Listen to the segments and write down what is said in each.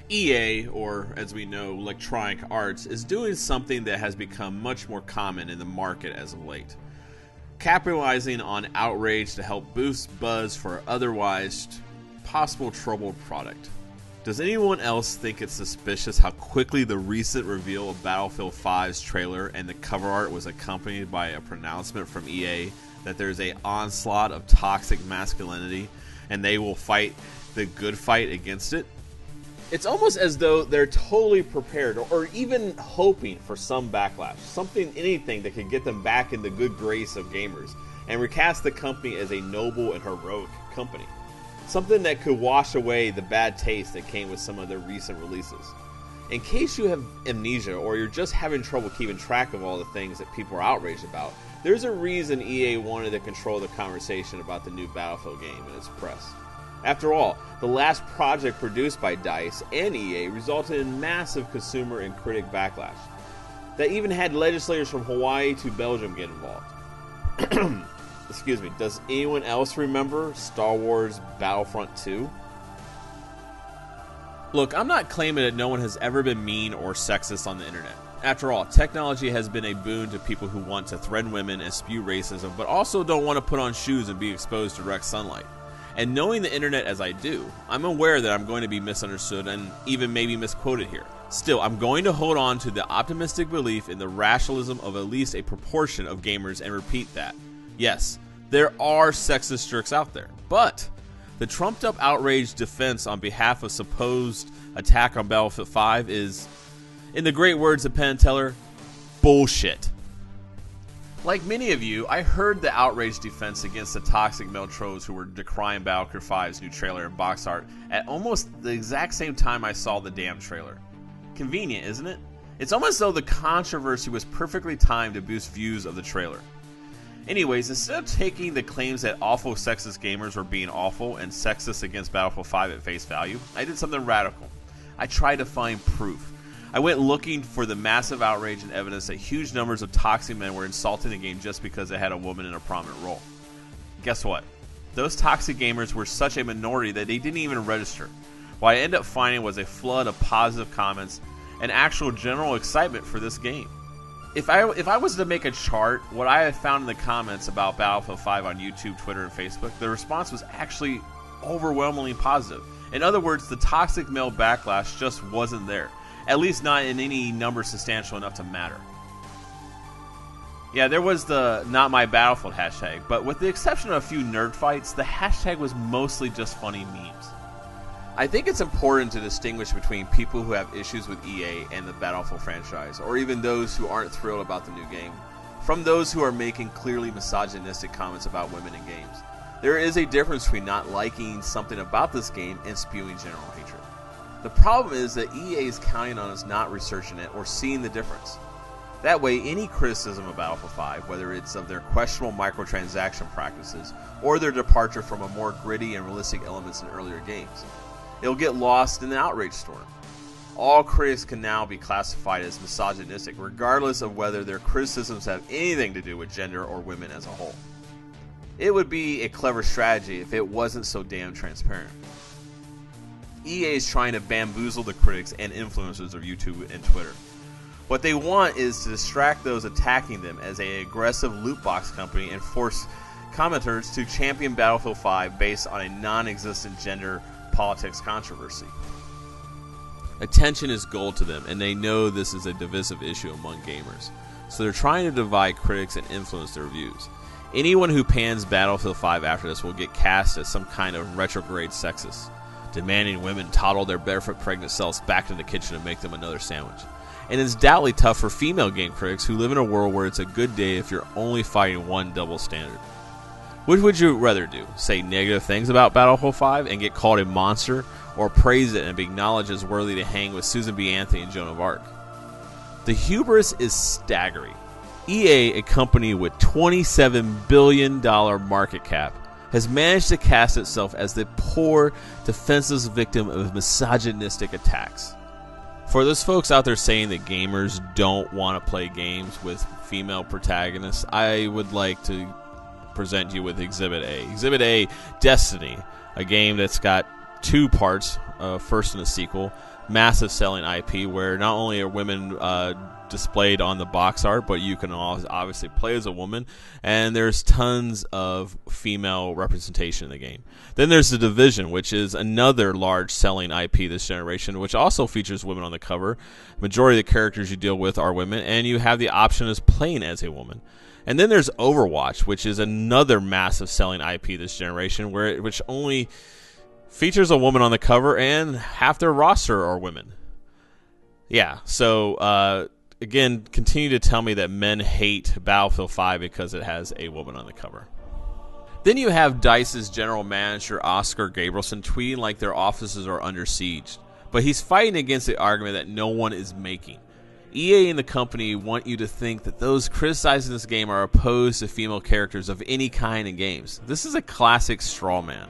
EA, or as we know, Electronic Arts, is doing something that has become much more common in the market as of late. Capitalizing on outrage to help boost buzz for otherwise possible troubled product. Does anyone else think it's suspicious how quickly the recent reveal of Battlefield 5's trailer and the cover art was accompanied by a pronouncement from EA that there's an onslaught of toxic masculinity and they will fight the good fight against it? It's almost as though they're totally prepared or even hoping for some backlash, anything that could get them back in the good grace of gamers and recast the company as a noble and heroic company. Something that could wash away the bad taste that came with some of their recent releases. In case you have amnesia or you're just having trouble keeping track of all the things that people are outraged about, there's a reason EA wanted to control the conversation about the new Battlefield game in its press. After all, the last project produced by DICE and EA resulted in massive consumer and critic backlash that even had legislators from Hawaii to Belgium get involved. Excuse me, does anyone else remember Star Wars Battlefront 2? Look, I'm not claiming that no one has ever been mean or sexist on the internet. After all, technology has been a boon to people who want to threaten women and spew racism, but also don't want to put on shoes and be exposed to direct sunlight. And knowing the internet as I do, I'm aware that I'm going to be misunderstood and even maybe misquoted here. Still, I'm going to hold on to the optimistic belief in the rationalism of at least a proportion of gamers and repeat that. Yes, there are sexist jerks out there, but the trumped-up outrage defense on behalf of supposed attack on Battlefield 5 is, in the great words of Penn and Teller, bullshit. Like many of you, I heard the outrage defense against the toxic male trolls who were decrying Battlefield 5's new trailer and box art at almost the exact same time I saw the damn trailer. Convenient, isn't it? It's almost as though the controversy was perfectly timed to boost views of the trailer. Anyways, instead of taking the claims that awful sexist gamers were being awful and sexist against Battlefield 5 at face value, I did something radical. I tried to find proof. I went looking for the massive outrage and evidence that huge numbers of toxic men were insulting the game just because it had a woman in a prominent role. Guess what? Those toxic gamers were such a minority that they didn't even register. What I ended up finding was a flood of positive comments and actual general excitement for this game. If I was to make a chart, what I have found in the comments about Battlefield 5 on YouTube, Twitter, and Facebook, the response was actually overwhelmingly positive. In other words, the toxic male backlash just wasn't there. At least not in any number substantial enough to matter. Yeah, there was the Not My Battlefield hashtag, but with the exception of a few nerd fights, the hashtag was mostly just funny memes. I think it's important to distinguish between people who have issues with EA and the Battlefield franchise, or even those who aren't thrilled about the new game, from those who are making clearly misogynistic comments about women in games. There is a difference between not liking something about this game and spewing general hatred. The problem is that EA is counting on us not researching it or seeing the difference. That way, any criticism of Battlefield 5, whether it's of their questionable microtransaction practices or their departure from a more gritty and realistic elements in earlier games, it'll get lost in the outrage storm. All critics can now be classified as misogynistic, regardless of whether their criticisms have anything to do with gender or women as a whole. It would be a clever strategy if it wasn't so damn transparent. EA is trying to bamboozle the critics and influencers of YouTube and Twitter. What they want is to distract those attacking them as an aggressive loot box company and force commenters to champion Battlefield 5 based on a non-existent gender politics controversy. Attention is gold to them, and they know this is a divisive issue among gamers. So they're trying to divide critics and influence their views. Anyone who pans Battlefield 5 after this will get cast as some kind of retrograde sexist, demanding women toddle their barefoot pregnant selves back to the kitchen and make them another sandwich. And it's doubly tough for female game critics who live in a world where it's a good day if you're only fighting one double standard. Which would you rather do? Say negative things about Battlefield 5 and get called a monster, or praise it and be acknowledged as worthy to hang with Susan B. Anthony and Joan of Arc? The hubris is staggering. EA, a company with $27 billion market cap, has managed to cast itself as the poor, defenseless victim of misogynistic attacks. For those folks out there saying that gamers don't want to play games with female protagonists, I would like to present you with Exhibit A. Exhibit A, Destiny, a game that's got two parts, first in a sequel, massive selling IP where not only are women displayed on the box art, but you can obviously play as a woman, and there's tons of female representation in the game. Then there's The Division, which is another large selling IP this generation, which also features women on the cover. Majority of the characters you deal with are women, and you have the option of playing as a woman. And then there's Overwatch, which is another massive selling IP this generation, which only features a woman on the cover, and half their roster are women. Yeah, so again, continue to tell me that men hate Battlefield 5 because it has a woman on the cover. Then you have DICE's general manager, Oscar Gabrielson, tweeting like their offices are under siege. But he's fighting against the argument that no one is making. EA and the company want you to think that those criticizing this game are opposed to female characters of any kind in games. This is a classic straw man.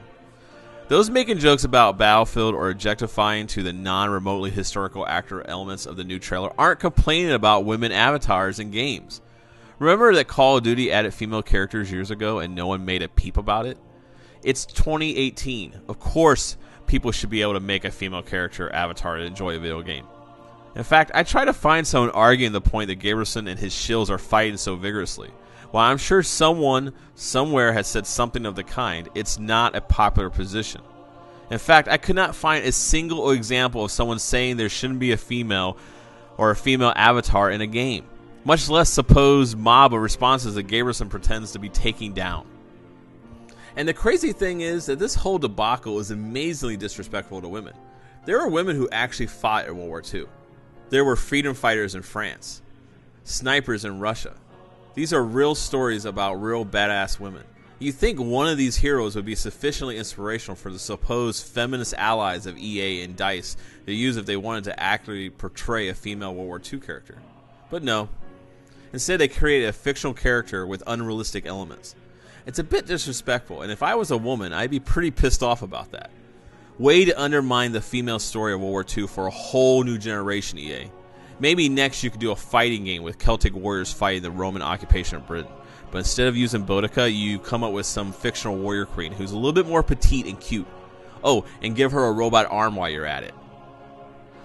Those making jokes about Battlefield or objectifying to the non-remotely historical actor elements of the new trailer aren't complaining about women avatars in games. Remember that Call of Duty added female characters years ago and no one made a peep about it? It's 2018. Of course, people should be able to make a female character avatar to enjoy a video game. In fact, I try to find someone arguing the point that Gabrielson and his shills are fighting so vigorously. While I'm sure someone somewhere has said something of the kind, it's not a popular position. In fact, I could not find a single example of someone saying there shouldn't be a female or a female avatar in a game, much less supposed mob of responses that Gabrielson pretends to be taking down. And the crazy thing is that this whole debacle is amazingly disrespectful to women. There are women who actually fought in World War II. There were freedom fighters in France, snipers in Russia. These are real stories about real badass women. You'd think one of these heroes would be sufficiently inspirational for the supposed feminist allies of EA and DICE to use if they wanted to accurately portray a female World War II character. But no. Instead, they created a fictional character with unrealistic elements. It's a bit disrespectful, and if I was a woman, I'd be pretty pissed off about that. Way to undermine the female story of World War II for a whole new generation, EA. Maybe next you could do a fighting game with Celtic warriors fighting the Roman occupation of Britain. But instead of using Boudica, you come up with some fictional warrior queen who's a little bit more petite and cute. Oh, and give her a robot arm while you're at it.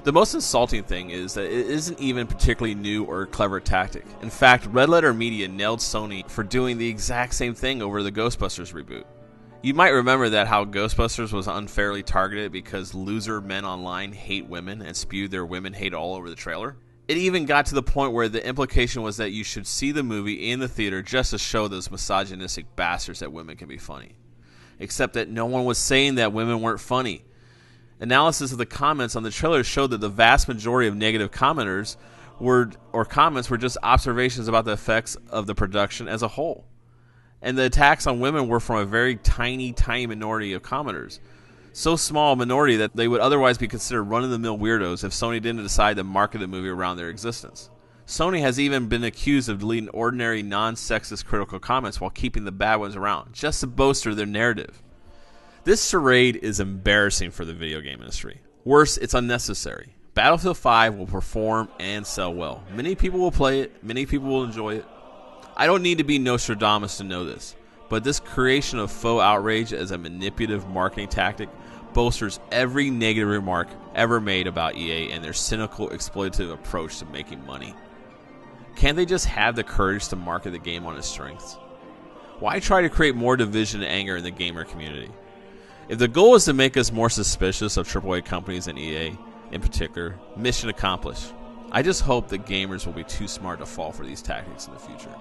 The most insulting thing is that it isn't even particularly new or a clever tactic. In fact, Red Letter Media nailed Sony for doing the exact same thing over the Ghostbusters reboot. You might remember that how Ghostbusters was unfairly targeted because loser men online hate women and spewed their women hate all over the trailer. It even got to the point where the implication was that you should see the movie in the theater just to show those misogynistic bastards that women can be funny. Except that no one was saying that women weren't funny. Analysis of the comments on the trailer showed that the vast majority of negative comments were just observations about the effects of the production as a whole. And the attacks on women were from a very tiny minority of commenters. So small a minority that they would otherwise be considered run-of-the-mill weirdos if Sony didn't decide to market the movie around their existence. Sony has even been accused of deleting ordinary non-sexist critical comments while keeping the bad ones around, just to bolster their narrative. This charade is embarrassing for the video game industry. Worse, it's unnecessary. Battlefield 5 will perform and sell well. Many people will play it, many people will enjoy it. I don't need to be Nostradamus to know this, but this creation of faux outrage as a manipulative marketing tactic bolsters every negative remark ever made about EA and their cynical, exploitative approach to making money. Can't they just have the courage to market the game on its strengths? Why try to create more division and anger in the gamer community? If the goal is to make us more suspicious of AAA companies and EA in particular, mission accomplished. I just hope that gamers will be too smart to fall for these tactics in the future.